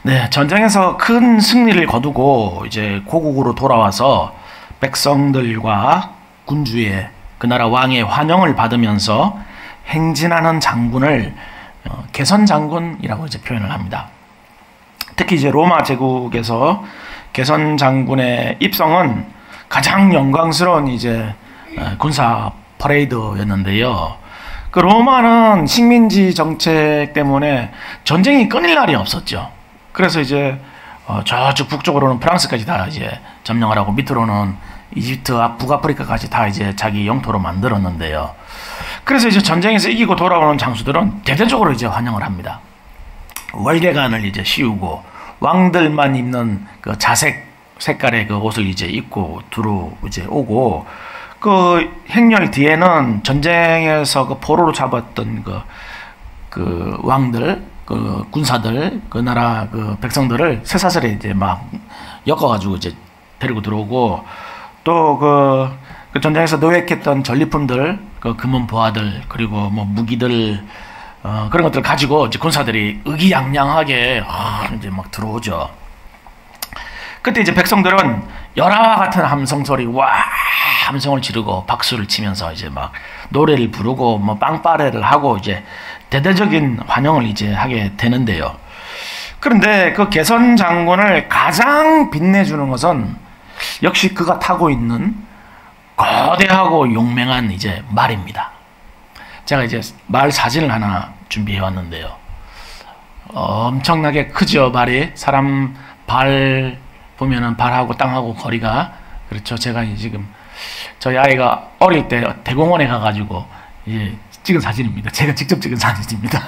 네, 전쟁에서 큰 승리를 거두고 이제 고국으로 돌아와서 백성들과 군주의 그 나라 왕의 환영을 받으면서 행진하는 장군을 개선 장군이라고 이제 표현을 합니다. 특히 이제 로마 제국에서 개선 장군의 입성은 가장 영광스러운 이제 군사 퍼레이드였는데요. 그 로마는 식민지 정책 때문에 전쟁이 끊일 날이 없었죠. 그래서 이제 저쪽 북쪽으로는 프랑스까지 다 이제 점령하라고 밑으로는 이집트, 북아프리카까지 다 이제 자기 영토로 만들었는데요. 그래서 이제 전쟁에서 이기고 돌아오는 장수들은 대대적으로 이제 환영을 합니다. 월계관을 이제 씌우고 왕들만 입는 그 자색 색깔의 그 옷을 이제 입고 이제 오고, 그 행렬 뒤에는 전쟁에서 그 포로로 잡았던 그 왕들, 그 군사들, 그 나라 그 백성들을 쇠사슬에 이제 막 엮어가지고 이제 데리고 들어오고, 또 그 전쟁에서 노획했던 전리품들, 그 금은 보화들, 그리고 뭐 무기들, 그런 것들 가지고 이제 군사들이 의기양양하게 이제 막 들어오죠. 그때 이제 백성들은 열화와 같은 함성 소리, 와 함성을 지르고 박수를 치면서 이제 막 노래를 부르고 뭐 빵빠레를 하고 이제 대대적인 환영을 이제 하게 되는데요. 그런데 그 개선 장군을 가장 빛내주는 것은 역시 그가 타고 있는 거대하고 용맹한 이제 말입니다. 제가 이제 말 사진을 하나 준비해 왔는데요. 엄청나게 크죠, 말이. 사람 발 보면은 발하고 땅하고 거리가, 그렇죠. 제가 지금 저희 아이가 어릴 때 대공원에 가가지고 찍은 사진입니다. 제가 직접 찍은 사진입니다.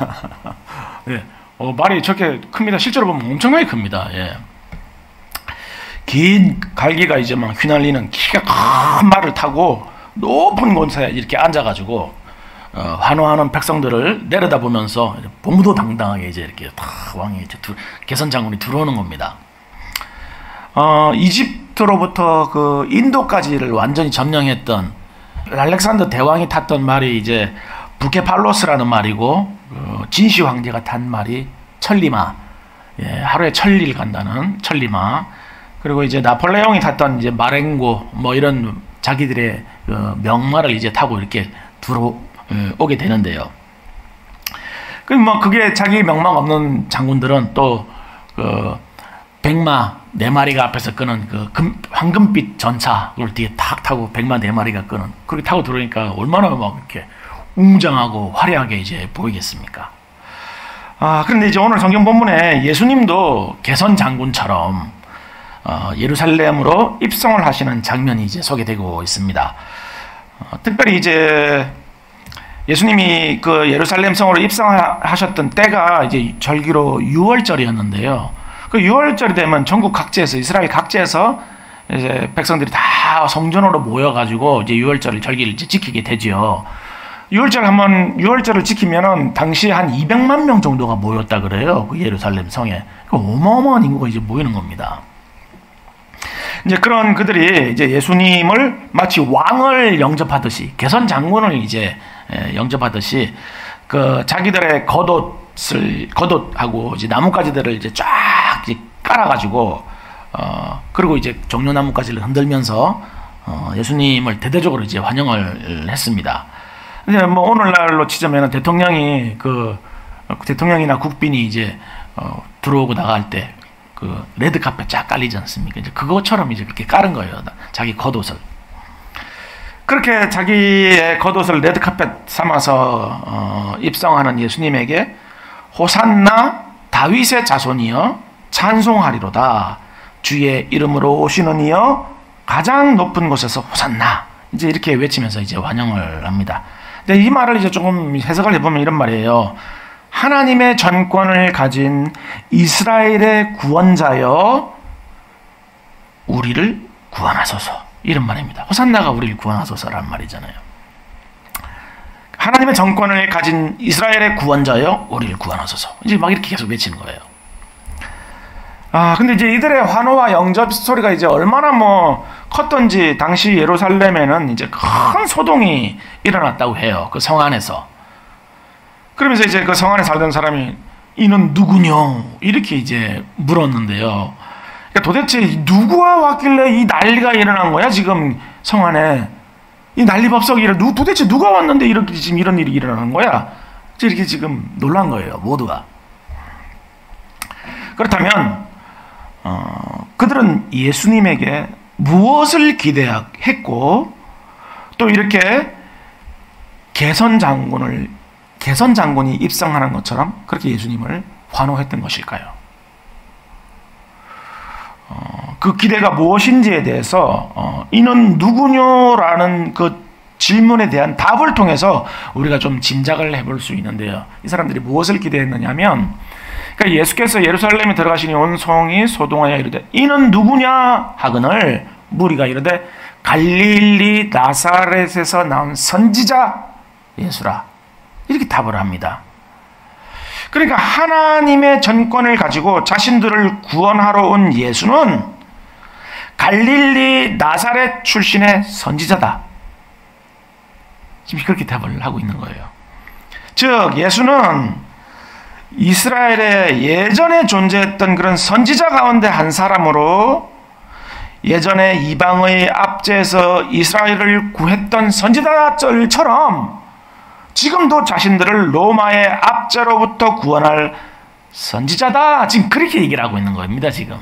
네. 말이 저렇게 큽니다. 실제로 보면 엄청나게 큽니다. 예. 긴 갈기가 이제 막 휘날리는 키가 큰 말을 타고 높은 곳에 이렇게 앉아가지고 환호하는 백성들을 내려다보면서 봉도당당하게 이제 이렇게 왕이 이제 개선 장군이 들어오는 겁니다. 이집트로부터 그 인도까지를 완전히 점령했던 알렉산더 대왕이 탔던 말이 이제 부케팔로스라는 말이고, 진시 황제가 탄 말이 천리마, 하루에 1000리 간다는 천리마, 그리고 이제 나폴레옹이 탔던 이제 마렝고 뭐 이런 자기들의 명마를 이제 타고 이렇게 들어오게 되는데요. 그게 자기 명망 없는 장군들은 또 백마 4마리가 앞에서 끄는 황금빛 전차를 뒤에 탁 타고 백마 4마리가 끄는, 그렇게 타고 들어오니까 얼마나 막 이렇게 웅장하고 화려하게 이제 보이겠습니까? 그런데 이제 오늘 성경 본문에 예수님도 개선 장군처럼 예루살렘으로 입성을 하시는 장면이 이제 소개되고 있습니다. 특별히 이제 예수님이 그 예루살렘 성으로 입성하셨던 때가 이제 절기로 6월절이었는데요. 그 6월절이 되면 전국 각지에서, 이스라엘 각지에서 이제 백성들이 다 성전으로 모여가지고 이제 6월절을 절기를 이제 지키게 되죠. 6월절을 지키면은 당시 한 200만 명 정도가 모였다 그래요. 그 예루살렘 성에. 어마어마한 인구가 이제 모이는 겁니다. 이제 그런 그들이 이제 예수님을 마치 왕을 영접하듯이, 개선 장군을 이제 영접하듯이 그 자기들의 겉옷하고 이제 나뭇가지들을 이제 쫙 이제 깔아가지고 그리고 이제 종려나뭇가지를 흔들면서 예수님을 대대적으로 이제 환영을 했습니다. 근데 뭐 오늘날로 치자면 대통령이나 국빈이 이제 들어오고 나갈 때 그 레드 카펫 쫙 깔리지 않습니까? 이제 그것처럼 이제 그렇게 깔은 거예요. 자기 겉옷을. 그렇게 자기의 겉옷을 레드 카펫 삼아서 입성하는 예수님에게 호산나 다윗의 자손이여 찬송하리로다. 주의 이름으로 오시는 이여 가장 높은 곳에서 호산나. 이제 이렇게 외치면서 이제 환영을 합니다. 근데 이 말을 이제 조금 해석을 해보면 이런 말이에요. 하나님의 전권을 가진 이스라엘의 구원자여 우리를 구원하소서, 이런 말입니다. 호산나가 우리를 구원하소서라는 말이잖아요. 하나님의 정권을 가진 이스라엘의 구원자여 우리를 구원하소서, 이제 막 이렇게 계속 외치는 거예요. 근데 이제 이들의 환호와 영접 스토리가 이제 얼마나 뭐 컸던지, 당시 예루살렘에는 이제 큰 소동이 일어났다고 해요. 그 성 안에서. 그러면서 이제 그 성 안에 살던 사람이 이는 누구뇨? 이렇게 이제 물었는데요. 그러니까 도대체 누구가 왔길래 이 난리가 일어난 거야? 지금 성 안에 이 난리법석이 도대체 누가 왔는데 이렇게 지금 이런 일이 일어나는 거야? 이렇게 지금 놀란 거예요, 모두가. 그렇다면 그들은 예수님에게 무엇을 기대했고 또 이렇게 개선 장군이 입성하는 것처럼 그렇게 예수님을 환호했던 것일까요? 그 기대가 무엇인지에 대해서 이는 누구뇨라는 그 질문에 대한 답을 통해서 우리가 좀 짐작을 해볼 수 있는데요. 이 사람들이 무엇을 기대했느냐면, 그러니까 예수께서 예루살렘에 들어가시니 온 성이 소동하여 이르되 이는 누구냐 하거늘 무리가 이르되 갈릴리 나사렛에서 나온 선지자 예수라, 이렇게 답을 합니다. 그러니까 하나님의 전권을 가지고 자신들을 구원하러 온 예수는 갈릴리 나사렛 출신의 선지자다. 지금 그렇게 답을 하고 있는 거예요. 즉 예수는 이스라엘에 예전에 존재했던 그런 선지자 가운데 한 사람으로 예전에 이방의 압제에서 이스라엘을 구했던 선지자들처럼 지금도 자신들을 로마의 압제로부터 구원할 선지자다. 지금 그렇게 얘기를 하고 있는 겁니다. 지금.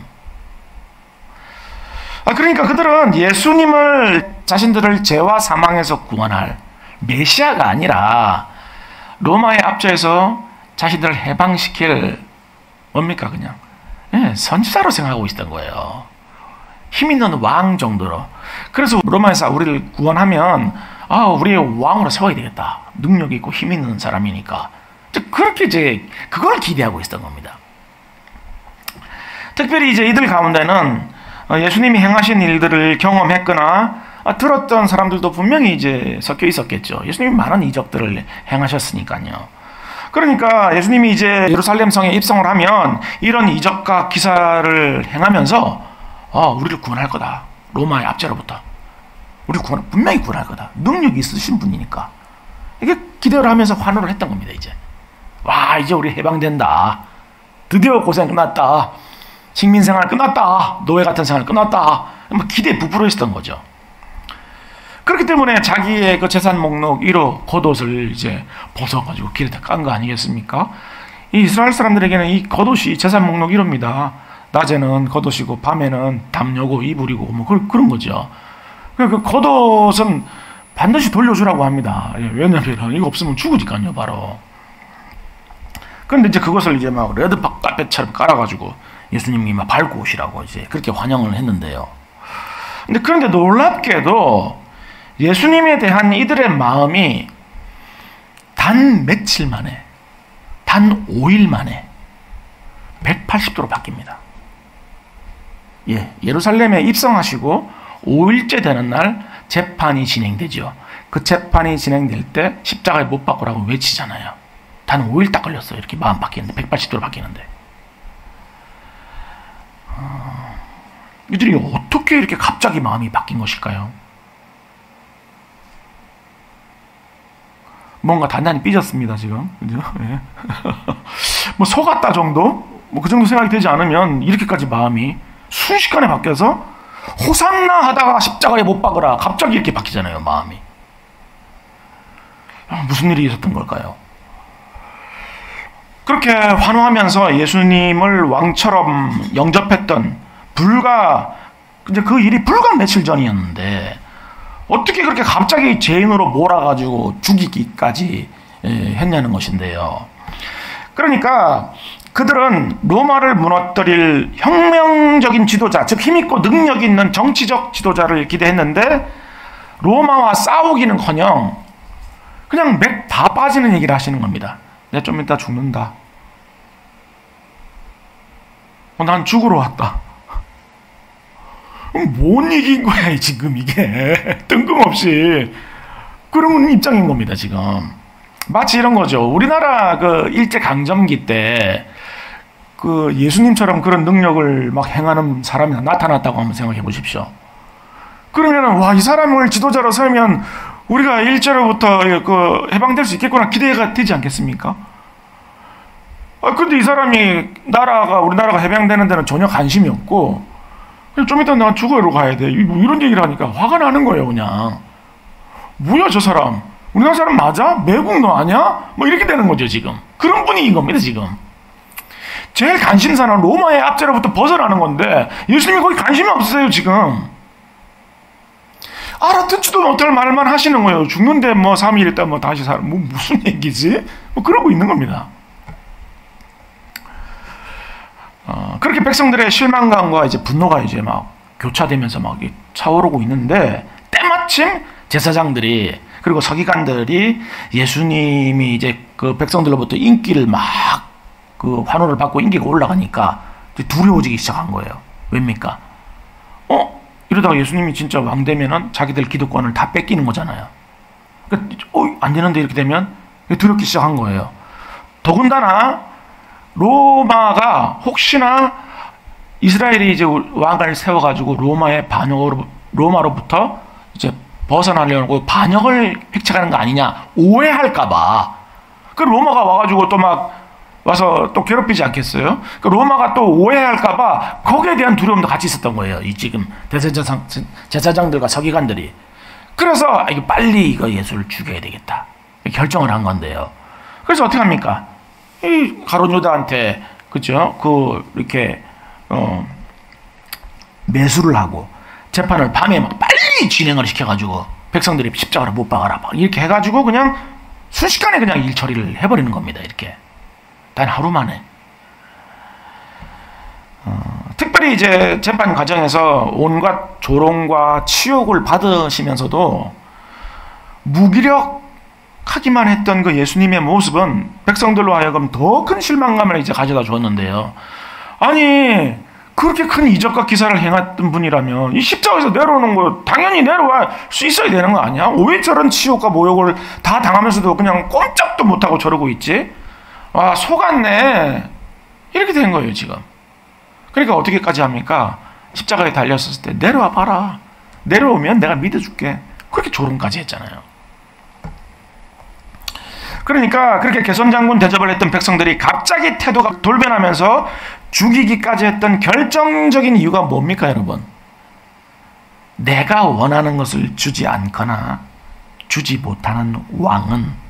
그러니까 그들은 예수님을 자신들을 죄와 사망에서 구원할 메시아가 아니라 로마의 압제에서 자신들을 해방시킬 뭡니까 그냥 선지자로 생각하고 있었던 거예요. 힘 있는 왕 정도로. 그래서 로마에서 우리를 구원하면 우리의 왕으로 세워야 되겠다. 능력 있고 힘 있는 사람이니까. 그렇게 이제 그걸 기대하고 있었던 겁니다. 특별히 이제 이들 가운데는 예수님이 행하신 일들을 경험했거나 들었던 사람들도 분명히 이제 섞여 있었겠죠. 예수님이 많은 이적들을 행하셨으니까요. 그러니까 예수님이 이제 예루살렘 성에 입성을 하면 이런 이적과 기사를 행하면서 우리를 구원할 거다. 로마의 압제로부터. 우리 분명히 구원할 거다. 능력이 있으신 분이니까. 이게 기대를 하면서 환호를 했던 겁니다, 이제. 이제 우리 해방된다. 드디어 고생 끝났다. 식민생활 끝났다. 노예 같은 생활 끝났다. 기대에 부풀어 있었던 거죠. 그렇기 때문에 자기의 그 재산 목록 1호 겉옷을 이제 벗어가지고 길에다 깐 거 아니겠습니까? 이 이스라엘 사람들에게는 이 겉옷이 재산 목록 1호입니다. 낮에는 겉옷이고 밤에는 담요고 이불이고 그런 거죠. 그 겉옷은 반드시 돌려주라고 합니다. 왜냐하면 이거 없으면 죽으니까요, 바로. 그런데 이제 그것을 이제 막 레드 카펫처럼 깔아가지고 예수님이 막 밟고 오시라고 이제 그렇게 환영을 했는데요. 근데 그런데 놀랍게도 예수님에 대한 이들의 마음이 단 며칠 만에, 단 5일 만에 180도로 바뀝니다. 예루살렘에 입성하시고 5일째 되는 날 재판이 진행되죠. 그 재판이 진행될 때 십자가에 못 박으라고 외치잖아요. 단 5일 딱 걸렸어요. 이렇게 마음 바뀌는데, 180도로 바뀌는데. 이들이 어떻게 이렇게 갑자기 마음이 바뀐 것일까요? 뭔가 단단히 삐졌습니다, 지금. 그죠? 예. 속았다 정도? 그 정도 생각이 되지 않으면 이렇게까지 마음이 순식간에 바뀌어서 호산나 하다가 십자가에 못 박으라. 갑자기 이렇게 바뀌잖아요, 마음이. 무슨 일이 있었던 걸까요? 그렇게 환호하면서 예수님을 왕처럼 영접했던 이제 그 일이 불과 며칠 전이었는데 어떻게 그렇게 갑자기 죄인으로 몰아가지고 죽이기까지 했냐는 것인데요. 그러니까 그들은 로마를 무너뜨릴 혁명적인 지도자, 즉 힘있고 능력 있는 정치적 지도자를 기대했는데 로마와 싸우기는커녕 그냥 맥 다 빠지는 얘기를 하시는 겁니다. 내가 좀 이따 죽는다. 난 죽으러 왔다. 뭔 얘기인 거야 지금 이게. 뜬금없이 그런 입장인 겁니다 지금. 마치 이런 거죠. 우리나라 그 일제강점기 때 그 예수님처럼 그런 능력을 막 행하는 사람이 나타났다고 한번 생각해 보십시오. 그러면은 이 사람을 지도자로 세우면 우리가 일제로부터 그 해방될 수 있겠구나 기대가 되지 않겠습니까? 근데 이 사람이 우리나라가 해방되는 데는 전혀 관심이 없고, 좀 이따 내가 죽어로 가야 돼. 뭐 이런 얘기를 하니까 화가 나는 거예요, 그냥. 뭐야, 저 사람. 우리나라 사람 맞아? 매국 너 아니야? 뭐 이렇게 되는 거죠, 지금. 그런 분위기인 겁니다, 지금. 제일 관심사는 로마의 압제로부터 벗어나는 건데, 예수님이 거기 관심이 없으세요, 지금. 알아듣지도 못할 말만 하시는 거예요. 죽는데 뭐 3일 있다 뭐 다시 뭐 무슨 얘기지? 뭐 그러고 있는 겁니다. 그렇게 백성들의 실망감과 이제 분노가 이제 막 교차되면서 막 차오르고 있는데, 때마침 제사장들이 그리고 서기관들이 예수님이 이제 그 백성들로부터 인기를 막 그 환호를 받고 인기가 올라가니까 두려워지기 시작한 거예요. 왜입니까? 이러다가 예수님이 진짜 왕 되면은 자기들 기득권을 다 뺏기는 거잖아요. 그러니까 안 되는데 이렇게 되면 두렵기 시작한 거예요. 더군다나 로마가 혹시나 이스라엘이 이제 왕을 세워가지고 로마로부터 이제 벗어나려고 반역을 획책하는 거 아니냐 오해할까봐. 그 로마가 와가지고 또 막 와서 또 괴롭히지 않겠어요? 그 로마가 또 오해할까봐 거기에 대한 두려움도 같이 있었던 거예요. 이 지금 제사장들과 서기관들이. 그래서 빨리 이거 예수를 죽여야 되겠다 결정을 한 건데요. 그래서 어떻게 합니까? 이 가룟 유다한테 그죠? 이렇게 매수를 하고 재판을 밤에 막 빨리 진행을 시켜가지고 백성들이 십자가로 못 박아라 막 이렇게 해가지고 그냥 순식간에 그냥 일 처리를 해버리는 겁니다. 이렇게 단 하루 만에. 특별히 이제 재판 과정에서 온갖 조롱과 치욕을 받으시면서도 무기력하기만 했던 그 예수님의 모습은 백성들로 하여금 더 큰 실망감을 이제 가져다 주었는데요. 아니 그렇게 큰 이적과 기사를 행했던 분이라면 이 십자가에서 내려오는 거 당연히 내려올 수 있어야 되는 거 아니야? 왜 저런 치욕과 모욕을 다 당하면서도 그냥 꼼짝도 못하고 저러고 있지? 와, 속았네. 이렇게 된 거예요, 지금. 그러니까 어떻게까지 합니까? 십자가에 달렸을 때 내려와 봐라. 내려오면 내가 믿어줄게. 그렇게 조롱까지 했잖아요. 그러니까 그렇게 개선장군 대접을 했던 백성들이 갑자기 태도가 돌변하면서 죽이기까지 했던 결정적인 이유가 뭡니까, 여러분? 내가 원하는 것을 주지 않거나 주지 못하는 왕은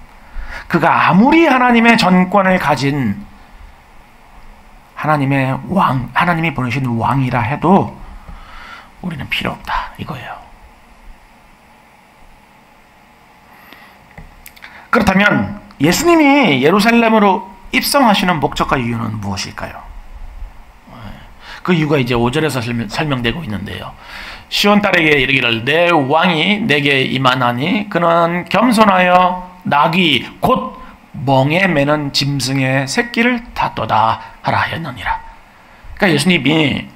그가 아무리 하나님의 전권을 가진 하나님이 보내신 왕이라 해도 우리는 필요 없다 이거예요. 그렇다면 예수님이 예루살렘으로 입성하시는 목적과 이유는 무엇일까요? 그 이유가 이제 5절에서 설명되고 있는데요. 시온 딸에게 이르기를 내 왕이 내게 임하나니 그는 겸손하여 나귀 곧 멍에 매는 짐승의 새끼를 탔도다 하라 하였느니라. 그러니까 예수님이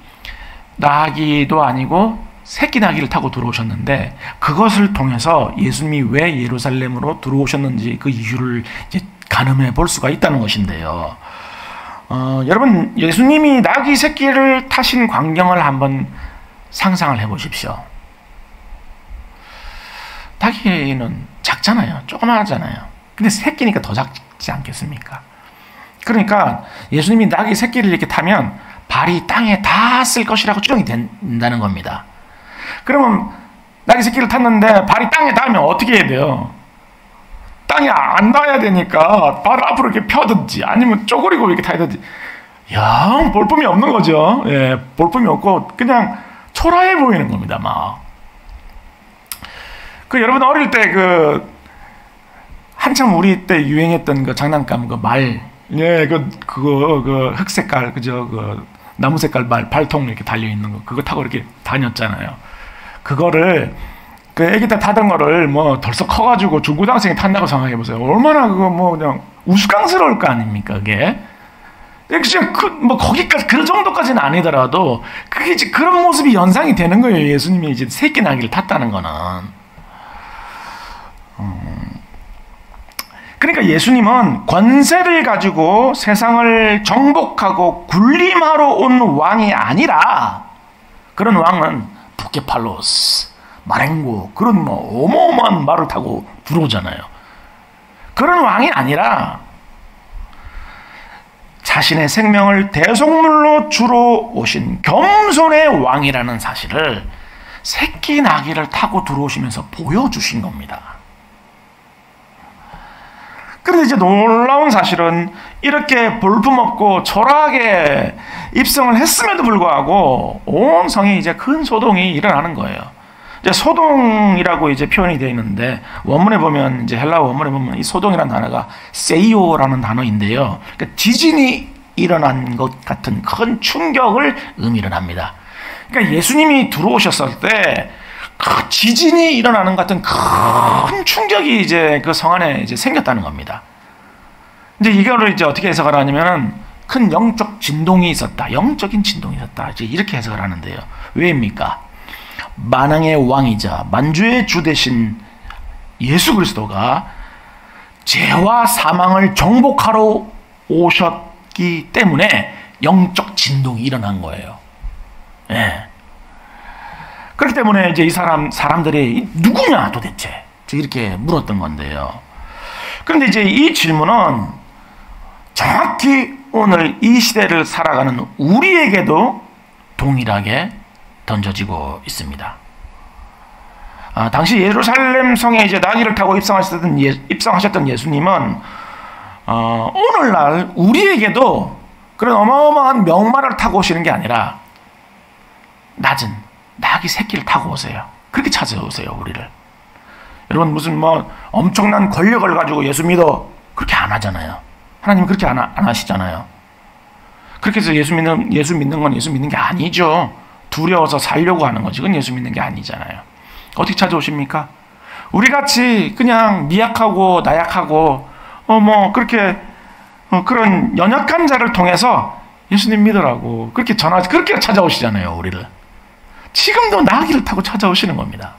나귀도 아니고 새끼 나귀를 타고 들어오셨는데 그것을 통해서 예수님이 왜 예루살렘으로 들어오셨는지 그 이유를 이제 가늠해 볼 수가 있다는 것인데요. 여러분 예수님이 나귀 새끼를 타신 광경을 한번 상상을 해보십시오. 나귀는 작잖아요. 조그마하잖아요. 근데 새끼니까 더 작지 않겠습니까? 그러니까 예수님이 나귀 새끼를 이렇게 타면 발이 땅에 닿았을 것이라고 추정이 된다는 겁니다. 그러면 나귀 새끼를 탔는데 발이 땅에 닿으면 어떻게 해야 돼요? 땅에 안 닿아야 되니까 발을 앞으로 이렇게 펴든지 아니면 쪼그리고 이렇게 타야든지 영 볼품이 없는 거죠. 예, 볼품이 없고 그냥 초라해 보이는 겁니다. 막. 여러분 어릴 때 한참 우리 때 유행했던 그 장난감 예, 그거 흑색깔 나무 색깔 발통 이렇게 달려 있는 거 그거 타고 이렇게 다녔잖아요. 그거를 애기 때 타던 거를 뭐 덜썩 커가지고 중고등학생이 탄다고 생각해 보세요. 얼마나 그냥 우스꽝스러울 거 아닙니까 그게? 진짜 거기까지 그 정도까지는 아니더라도 그게 이제 그런 모습이 연상이 되는 거예요. 예수님이 이제 새끼 나귀를 탔다는 거는. 그러니까 예수님은 권세를 가지고 세상을 정복하고 군림하러 온 왕이 아니라 그런 왕은 부케팔로스, 마랭고 그런 어마어마한 말을 타고 들어오잖아요. 그런 왕이 아니라 자신의 생명을 대속물로 주러 오신 겸손의 왕이라는 사실을 새끼 나귀를 타고 들어오시면서 보여주신 겁니다. 그런데 이제 놀라운 사실은 이렇게 볼품없고 초라하게 입성을 했음에도 불구하고 온 성에 이제 큰 소동이 일어나는 거예요. 이제 소동이라고 이제 표현이 되어 있는데 원문에 보면 이제 헬라어 원문에 보면 이 소동이라는 단어가 세이오라는 단어인데요. 그러니까 지진이 일어난 것 같은 큰 충격을 의미를 합니다. 그러니까 예수님이 들어오셨을 때 그 지진이 일어나는 것 같은 큰 충격이 이제 그 성 안에 이제 생겼다는 겁니다. 이제 이거를 이제 어떻게 해석을 하냐면은 큰 영적 진동이 있었다. 영적인 진동이 있었다. 이제 이렇게 해석을 하는데요. 왜입니까? 만왕의 왕이자 만주의 주 되신 예수 그리스도가 죄와 사망을 정복하러 오셨기 때문에 영적 진동이 일어난 거예요. 예. 그렇기 때문에 이제 이 사람들이 누구냐 도대체 이렇게 물었던 건데요. 그런데 이제 이 질문은 정확히 오늘 이 시대를 살아가는 우리에게도 동일하게 던져지고 있습니다. 당시 예루살렘 성에 이제 나귀를 타고 입성하셨던 예수님은 오늘날 우리에게도 그런 어마어마한 명마를 타고 오시는 게 아니라 낮은 나귀 새끼를 타고 오세요. 그렇게 찾아오세요, 우리를. 여러분 무슨 뭐 엄청난 권력을 가지고 예수 믿어 그렇게 안 하잖아요. 하나님 그렇게 안 하시잖아요. 그렇게 해서 예수 믿는 건 예수 믿는 게 아니죠. 두려워서 살려고 하는 거지. 그건 예수 믿는 게 아니잖아요. 어떻게 찾아오십니까? 우리같이 그냥 미약하고 나약하고 그렇게 그런 연약한 자를 통해서 예수님 믿으라고 그렇게 찾아오시잖아요, 우리를. 지금도 나귀를 타고 찾아오시는 겁니다.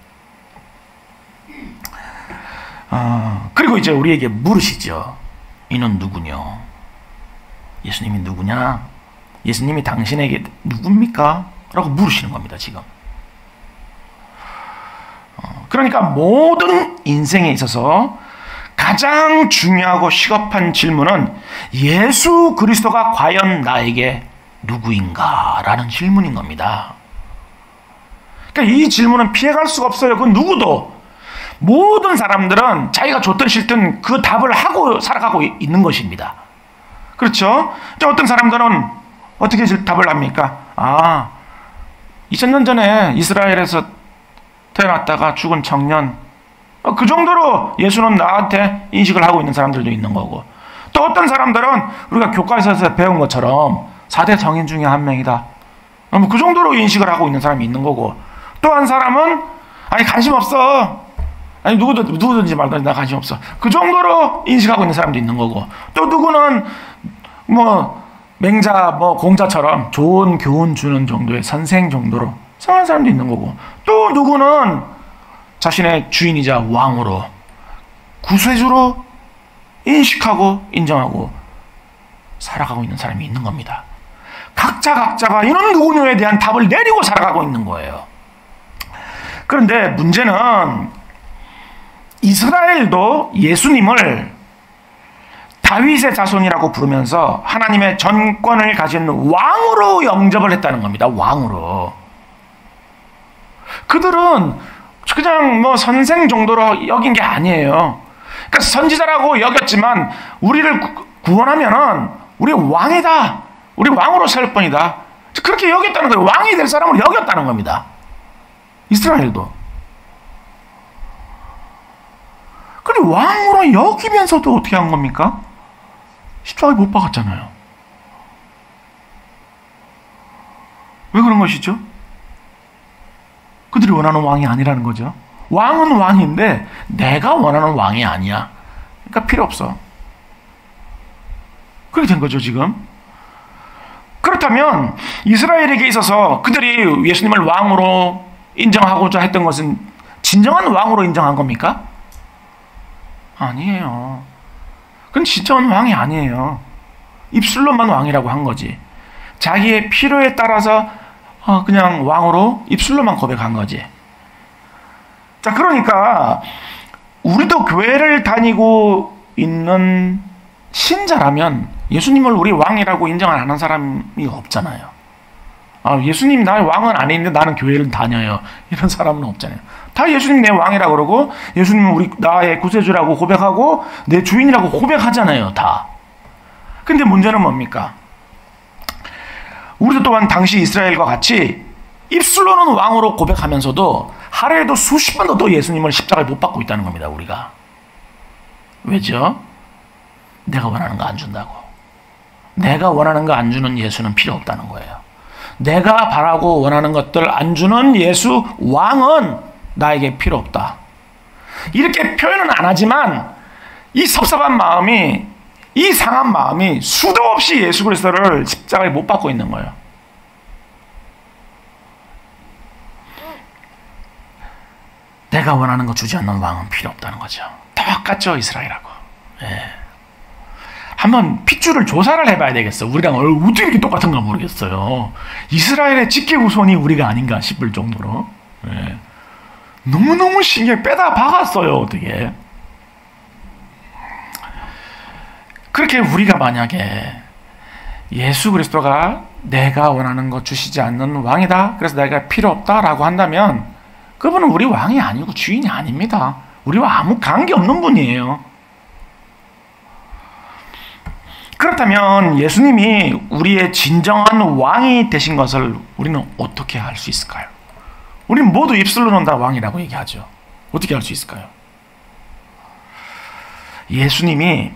그리고 이제 우리에게 물으시죠. 이는 누구냐? 예수님이 누구냐? 예수님이 당신에게 누굽니까? 라고 물으시는 겁니다, 지금. 그러니까 모든 인생에 있어서 가장 중요하고 시급한 질문은 예수 그리스도가 과연 나에게 누구인가? 라는 질문인 겁니다. 그러니까 이 질문은 피해갈 수가 없어요. 그 누구도. 모든 사람들은 자기가 좋든 싫든 그 답을 하고 살아가고 있는 것입니다. 그렇죠? 어떤 사람들은 어떻게 답을 합니까? 2000년 전에 이스라엘에서 태어났다가 죽은 청년. 그 정도로 예수는 나한테 인식을 하고 있는 사람들도 있는 거고. 또 어떤 사람들은 우리가 교과서에서 배운 것처럼 4대 성인 중에 한 명이다. 그 정도로 인식을 하고 있는 사람이 있는 거고. 또 한 사람은 관심 없어. 누구든지 말든지 나 관심 없어. 그 정도로 인식하고 있는 사람도 있는 거고. 또 누구는 맹자 공자처럼 좋은 교훈 주는 정도의 선생 정도로 생각하는 사람도 있는 거고. 또 누구는 자신의 주인이자 왕으로 구세주로 인식하고 인정하고 살아가고 있는 사람이 있는 겁니다. 각자가 이는 누구냐에 대한 답을 내리고 살아가고 있는 거예요. 그런데 문제는 이스라엘도 예수님을 다윗의 자손이라고 부르면서 하나님의 전권을 가진 왕으로 영접을 했다는 겁니다. 왕으로. 그들은 그냥 선생 정도로 여긴 게 아니에요. 그러니까 선지자라고 여겼지만 우리를 구원하면은 우리 왕이다. 우리 왕으로 살 뿐이다. 그렇게 여겼다는 거예요. 왕이 될 사람으로 여겼다는 겁니다. 이스라엘도. 근데 왕으로 여기면서도 어떻게 한 겁니까? 십자가에 못 박았잖아요. 왜 그런 것이죠? 그들이 원하는 왕이 아니라는 거죠. 왕은 왕인데 내가 원하는 왕이 아니야. 그러니까 필요 없어. 그렇게 된 거죠, 지금. 그렇다면 이스라엘에게 있어서 그들이 예수님을 왕으로 인정하고자 했던 것은 진정한 왕으로 인정한 겁니까? 아니에요. 그건 진정한 왕이 아니에요. 입술로만 왕이라고 한 거지. 자기의 필요에 따라서 그냥 왕으로 입술로만 고백한 거지. 자, 그러니까 우리도 교회를 다니고 있는 신자라면 예수님을 우리 왕이라고 인정 안 하는 사람이 없잖아요. 예수님 나의 왕은 아닌데 나는 교회를 다녀요. 이런 사람은 없잖아요. 다 예수님 내 왕이라고 그러고 예수님은 우리 나의 구세주라고 고백하고 내 주인이라고 고백하잖아요. 다. 근데 문제는 뭡니까? 우리도 또한 당시 이스라엘과 같이 입술로는 왕으로 고백하면서도 하루에도 수십 번도 또 예수님을 십자가에 못 박고 있다는 겁니다. 우리가. 왜죠? 내가 원하는 거 안 준다고. 내가 원하는 거 안 주는 예수는 필요 없다는 거예요. 내가 바라고 원하는 것들 안 주는 예수 왕은 나에게 필요 없다. 이렇게 표현은 안 하지만 이 섭섭한 마음이, 이 상한 마음이 수도 없이 예수 그리스도를 십자가에 못 박고 있는 거예요. 내가 원하는 거 주지 않는 왕은 필요 없다는 거죠. 똑같죠, 이스라엘하고. 예. 한번 핏줄을 조사를 해봐야 되겠어. 우리랑 어떻게 이렇게 똑같은가 모르겠어요. 이스라엘의 직계 후손이 우리가 아닌가 싶을 정도로. 예. 너무너무 신기해. 빼다 박았어요, 어떻게. 그렇게 우리가 만약에 예수 그리스도가 내가 원하는 거 주시지 않는 왕이다, 그래서 내가 필요 없다라고 한다면 그분은 우리 왕이 아니고 주인이 아닙니다. 우리와 아무 관계없는 분이에요. 그렇다면 예수님이 우리의 진정한 왕이 되신 것을 우리는 어떻게 알 수 있을까요? 우리는 모두 입술로는 다 왕이라고 얘기하죠. 어떻게 알 수 있을까요? 예수님이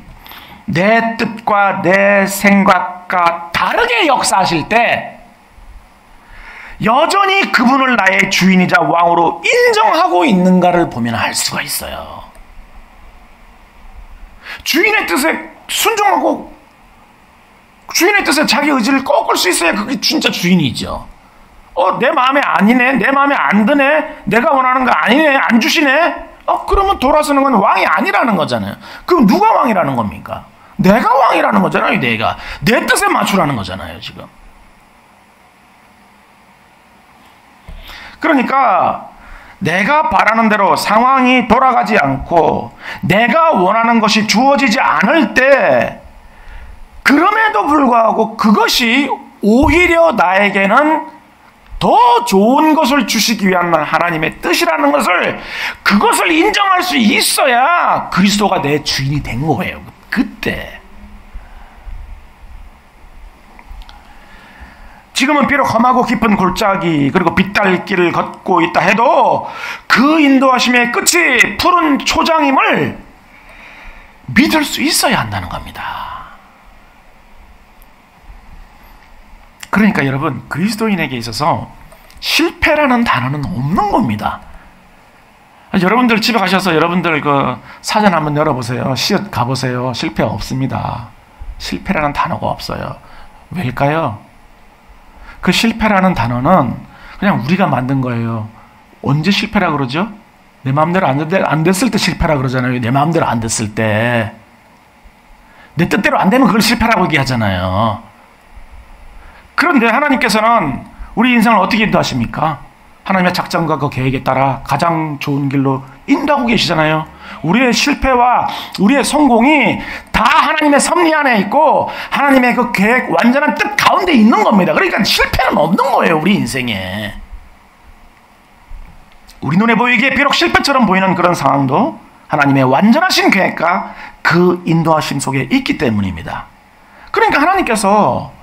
내 뜻과 내 생각과 다르게 역사하실 때 여전히 그분을 나의 주인이자 왕으로 인정하고 있는가를 보면 알 수가 있어요. 주인의 뜻에 순종하고 주인의 뜻에 자기 의지를 꺾을 수 있어야 그게 진짜 주인이죠. 내 마음에 아니네, 내 마음에 안 드네, 내가 원하는 거 아니네, 안 주시네. 그러면 돌아서는 건 왕이 아니라는 거잖아요. 그럼 누가 왕이라는 겁니까? 내가 왕이라는 거잖아요. 내가 내 뜻에 맞추라는 거잖아요, 지금. 그러니까 내가 바라는 대로 상황이 돌아가지 않고 내가 원하는 것이 주어지지 않을 때, 그럼에도 불구하고 그것이 오히려 나에게는 더 좋은 것을 주시기 위한 하나님의 뜻이라는 것을, 그것을 인정할 수 있어야 그리스도가 내 주인이 된 거예요. 그때. 지금은 비록 험하고 깊은 골짜기 그리고 빗달길을 걷고 있다 해도 그 인도하심의 끝이 푸른 초장임을 믿을 수 있어야 한다는 겁니다. 그러니까 여러분, 그리스도인에게 있어서 실패라는 단어는 없는 겁니다. 여러분들 집에 가셔서 여러분들 그 사전 한번 열어보세요. 시옷 가보세요. 실패 없습니다. 실패라는 단어가 없어요. 왜일까요? 그 실패라는 단어는 그냥 우리가 만든 거예요. 언제 실패라 그러죠? 내 마음대로 안 됐을 때 실패라 그러잖아요. 내 마음대로 안 됐을 때. 내 뜻대로 안 되면 그걸 실패라고 얘기하잖아요. 그런데 하나님께서는 우리 인생을 어떻게 인도하십니까? 하나님의 작전과 그 계획에 따라 가장 좋은 길로 인도하고 계시잖아요. 우리의 실패와 우리의 성공이 다 하나님의 섭리 안에 있고 하나님의 그 계획, 완전한 뜻 가운데 있는 겁니다. 그러니까 실패는 없는 거예요, 우리 인생에. 우리 눈에 보이기에 비록 실패처럼 보이는 그런 상황도 하나님의 완전하신 계획과 그 인도하심 속에 있기 때문입니다. 그러니까 하나님께서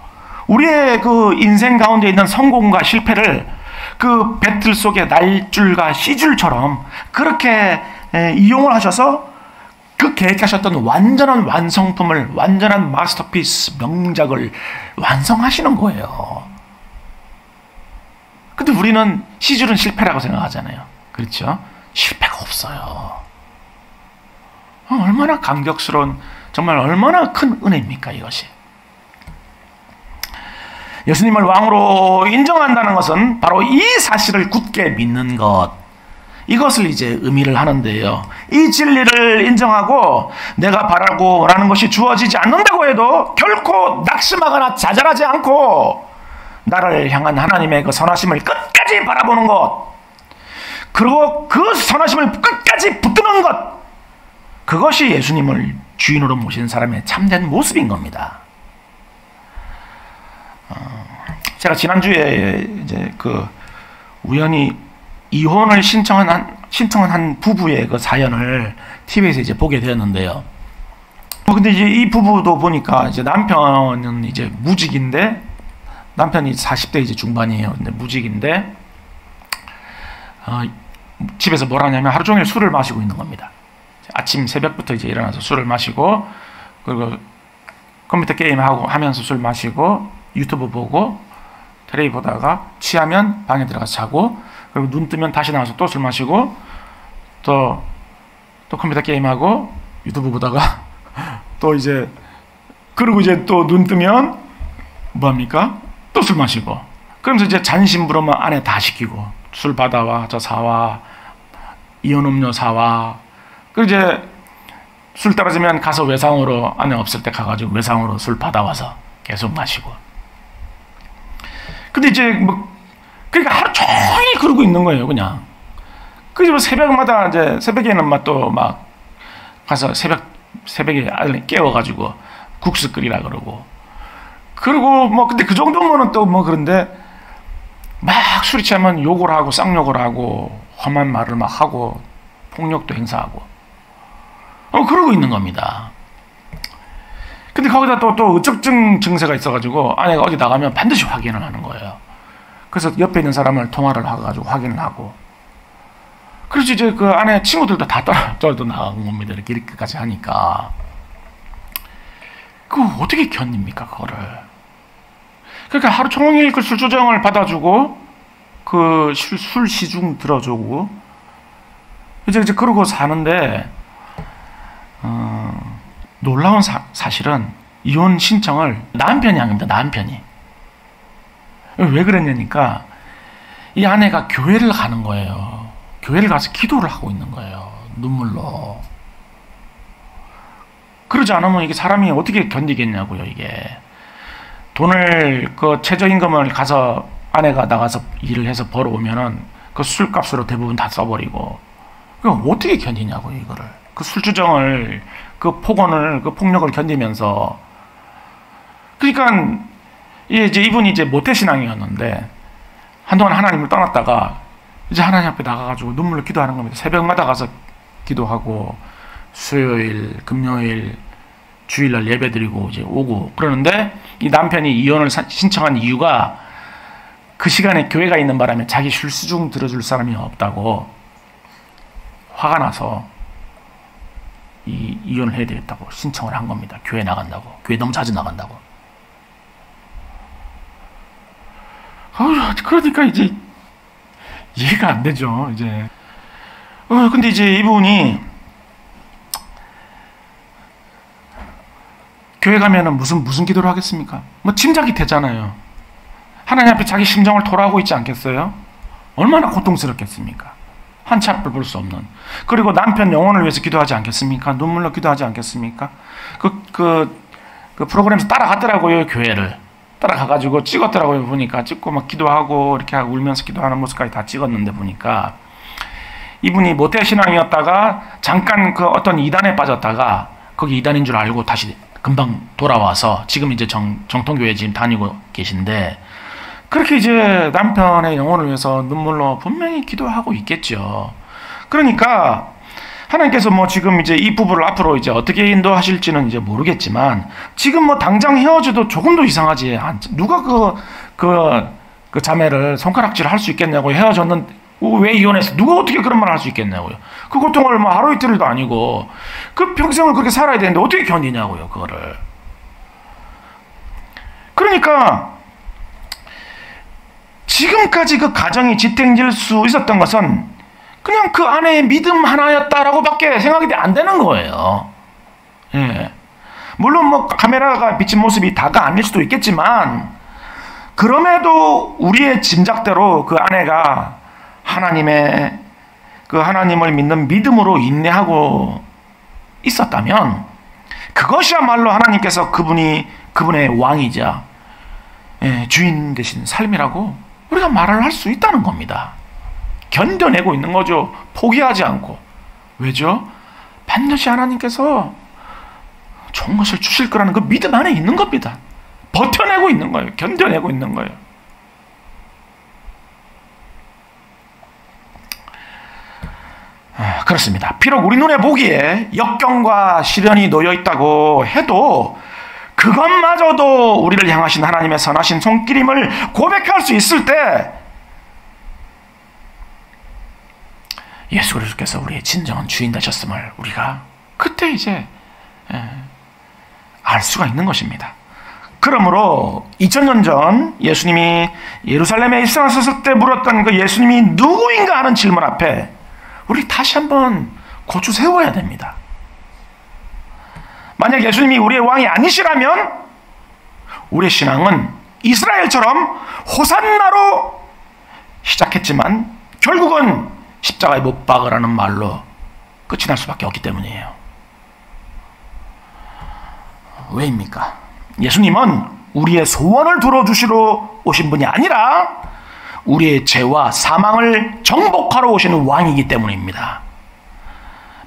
우리의 그 인생 가운데 있는 성공과 실패를 그 배틀 속의 날줄과 씨줄처럼 그렇게 이용을 하셔서 그 계획하셨던 완전한 완성품을, 완전한 마스터피스, 명작을 완성하시는 거예요. 근데 우리는 씨줄은 실패라고 생각하잖아요. 그렇죠? 실패가 없어요. 얼마나 감격스러운, 정말 얼마나 큰 은혜입니까, 이것이. 예수님을 왕으로 인정한다는 것은 바로 이 사실을 굳게 믿는 것, 이것을 이제 의미를 하는데요. 이 진리를 인정하고 내가 바라고 원하는 것이 주어지지 않는다고 해도 결코 낙심하거나 좌절하지 않고 나를 향한 하나님의 그 선하심을 끝까지 바라보는 것, 그리고 그 선하심을 끝까지 붙드는 것, 그것이 예수님을 주인으로 모신 사람의 참된 모습인 겁니다. 제가 지난주에 이제 그 우연히 이혼을 신청한 한 부부의 그 사연을 TV에서 이제 보게 되었는데요. 근데 이제 이 부부도 보니까 이제 남편은 이제 무직인데, 남편이 40대 이제 중반이에요. 근데 무직인데, 집에서 뭘 하냐면 하루 종일 술을 마시고 있는 겁니다. 아침 새벽부터 이제 일어나서 술을 마시고, 그리고 컴퓨터 게임 하면서 술 마시고, 유튜브 보고, 텔레비 보다가 취하면 방에 들어가서 자고, 그리고 눈 뜨면 다시 나와서 또 술 마시고, 또 컴퓨터 게임하고, 유튜브 보다가, 또 이제, 그리고 이제 또 눈 뜨면, 뭐합니까? 또 술 마시고. 그러면서 이제 잔심부름은 아내 다 시키고, 술 받아와, 저 사와, 이온 음료 사와. 그리고 이제, 술 떨어지면 가서 외상으로, 아내 없을 때 가가지고 외상으로 술 받아와서 계속 마시고. 근데 이제 그러니까 하루 종일 그러고 있는 거예요, 그냥. 그래서 새벽마다 이제, 새벽에는 막 가서 새벽에 아들 깨워가지고 국수 끓이라 그러고. 그리고 근데 그 정도면은 또 그런데 막 술이 취하면 욕을 하고 쌍욕을 하고 험한 말을 막 하고 폭력도 행사하고. 그러고 있는 겁니다. 근데 거기다 또 의적증 증세가 있어가지고 아내가 어디 나가면 반드시 확인을 하는 거예요. 그래서 옆에 있는 사람을 통화를 해가지고 확인을 하고. 그래서 이제 그 아내 친구들도 다 떨어져 나간 겁니다. 이렇게까지 하니까. 그거 어떻게 견딥니까, 그거를. 그러니까 하루 종일 그 술주정을 받아주고, 그 술 시중 들어주고, 이제 그러고 사는데, 놀라운 사실은 이혼 신청을 남편이 한 겁니다. 남편이. 왜 그랬냐니까 이 아내가 교회를 가는 거예요. 교회를 가서 기도를 하고 있는 거예요. 눈물로. 그러지 않으면 이게 사람이 어떻게 견디겠냐고요. 이게 돈을 그 최저임금을 가서 아내가 나가서 일을 해서 벌어오면은 그 술값으로 대부분 다 써버리고. 그럼 어떻게 견디냐고요. 이거를. 그 술주정을, 그 폭언을, 그 폭력을 견디면서. 그러니까 이제 이분이 이제 모태신앙이었는데 한동안 하나님을 떠났다가 이제 하나님 앞에 나가가지고 눈물로 기도하는 겁니다. 새벽마다 가서 기도하고 수요일, 금요일, 주일날 예배드리고 이제 오고 그러는데 이 남편이 이혼을 신청한 이유가 그 시간에 교회가 있는 바람에 자기 술수중 들어줄 사람이 없다고 화가 나서 이혼을 해야 되겠다고 신청을 한 겁니다. 교회 나간다고. 교회 너무 자주 나간다고. 그러니까 이제 이해가 안 되죠. 이제. 근데 이제 이분이 교회 가면은 무슨 기도를 하겠습니까? 짐작이 되잖아요. 하나님 앞에 자기 심정을 토로하고 있지 않겠어요? 얼마나 고통스럽겠습니까? 한치 앞을 볼 수 없는. 그리고 남편 영혼을 위해서 기도하지 않겠습니까? 눈물로 기도하지 않겠습니까? 그 프로그램에서 따라갔더라고요, 교회를. 따라가가지고 찍었더라고요, 보니까. 찍고 막 기도하고, 이렇게 하고 울면서 기도하는 모습까지 다 찍었는데 보니까. 이분이 모태신앙이었다가, 잠깐 그 어떤 이단에 빠졌다가, 거기 이단인 줄 알고 다시 금방 돌아와서, 지금 이제 정통교회 지금 다니고 계신데, 그렇게 이제 남편의 영혼을 위해서 눈물로 분명히 기도하고 있겠죠. 그러니까 하나님께서 지금 이제 이 부부를 앞으로 이제 어떻게 인도하실지는 이제 모르겠지만 지금 당장 헤어져도 조금도 이상하지 않죠. 누가 그 자매를 손가락질 할 수 있겠냐고. 헤어졌는데 왜 이혼했어? 누가 어떻게 그런 말 할 수 있겠냐고요. 그 고통을 하루 이틀도 아니고 그 평생을 그렇게 살아야 되는데 어떻게 견디냐고요, 그거를. 그러니까 지금까지 그 가정이 지탱될 수 있었던 것은 그냥 그 아내의 믿음 하나였다라고 밖에 생각이 안 되는 거예요. 예. 물론 카메라가 비친 모습이 다가 아닐 수도 있겠지만, 그럼에도 우리의 짐작대로 그 아내가 하나님을 믿는 믿음으로 인내하고 있었다면, 그것이야말로 하나님께서 그분의 왕이자 주인 되신 삶이라고 우리가 말을 할 수 있다는 겁니다. 견뎌내고 있는 거죠. 포기하지 않고. 왜죠? 반드시 하나님께서 좋은 것을 주실 거라는 그 믿음 안에 있는 겁니다. 버텨내고 있는 거예요. 견뎌내고 있는 거예요. 그렇습니다. 비록 우리 눈에 보기에 역경과 시련이 놓여 있다고 해도 그것마저도 우리를 향하신 하나님의 선하신 손길임을 고백할 수 있을 때 예수 그리스도께서 우리의 진정한 주인 되셨음을 우리가 그때 이제 알 수가 있는 것입니다. 그러므로 2000년 전 예수님이 예루살렘에 입성하셨을 때 물었던 그 예수님이 누구인가 하는 질문 앞에 우리 다시 한번 고추 세워야 됩니다. 만약 예수님이 우리의 왕이 아니시라면 우리의 신앙은 이스라엘처럼 호산나로 시작했지만 결국은 십자가에 못 박으라는 말로 끝이 날 수밖에 없기 때문이에요. 왜입니까? 예수님은 우리의 소원을 들어주시러 오신 분이 아니라 우리의 죄와 사망을 정복하러 오시는 왕이기 때문입니다.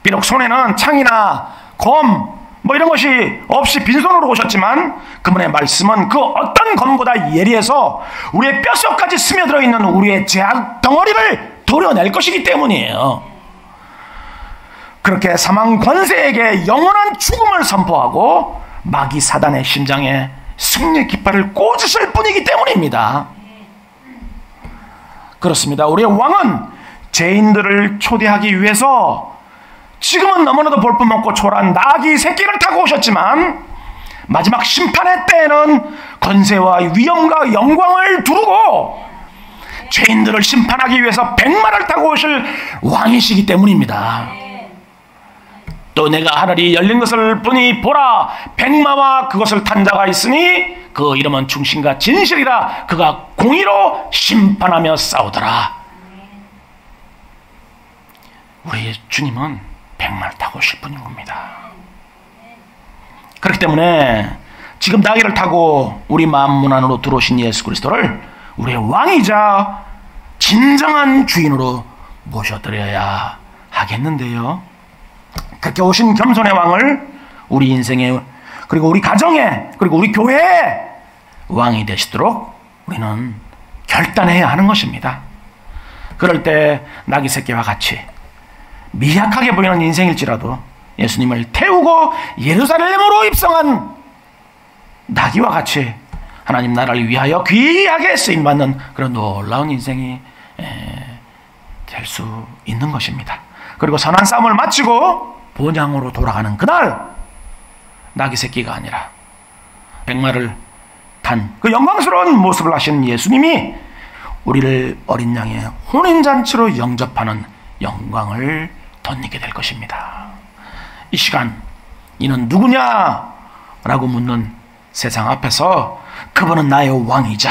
비록 손에는 창이나 검 이런 것이 없이 빈손으로 오셨지만 그분의 말씀은 그 어떤 검보다 예리해서 우리의 뼛속까지 스며들어 있는 우리의 죄악 덩어리를 도려낼 것이기 때문이에요. 그렇게 사망 권세에게 영원한 죽음을 선포하고 마귀 사단의 심장에 승리의 깃발을 꽂으실 분이기 때문입니다. 그렇습니다. 우리의 왕은 죄인들을 초대하기 위해서 지금은 너무나도 볼품없고 초라한 나귀 새끼를 타고 오셨지만 마지막 심판의 때에는 권세와 위엄과 영광을 두르고 죄인들을 심판하기 위해서 백마를 타고 오실 왕이시기 때문입니다. 또 내가 하늘이 열린 것을 보니 보라 백마와 그것을 탄 자가 있으니 그 이름은 충신과 진실이라 그가 공의로 심판하며 싸우더라. 우리 주님은 백마를 타고 오실 분인 겁니다. 그렇기 때문에 지금 나귀를 타고 우리 마음 문 안으로 들어오신 예수 그리스도를 우리의 왕이자 진정한 주인으로 모셔드려야 하겠는데요. 그렇게 오신 겸손의 왕을 우리 인생에 그리고 우리 가정에 그리고 우리 교회에 왕이 되시도록 우리는 결단해야 하는 것입니다. 그럴 때 나귀 새끼와 같이 미약하게 보이는 인생일지라도 예수님을 태우고 예루살렘으로 입성한 나귀와 같이 하나님 나라를 위하여 귀하게 쓰임받는 그런 놀라운 인생이 될 수 있는 것입니다. 그리고 선한 싸움을 마치고 본향으로 돌아가는 그날 나귀 새끼가 아니라 백마를 탄 그 영광스러운 모습을 하신 예수님이 우리를 어린 양의 혼인잔치로 영접하는 영광을 덧입게 될 것입니다. 이 시간 이는 누구냐? 라고 묻는 세상 앞에서 그분은 나의 왕이자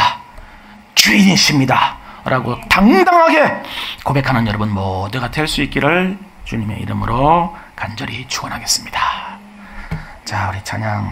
주인이십니다 라고 당당하게 고백하는 여러분 모두가 될 수 있기를 주님의 이름으로 간절히 축원하겠습니다. 자, 우리 찬양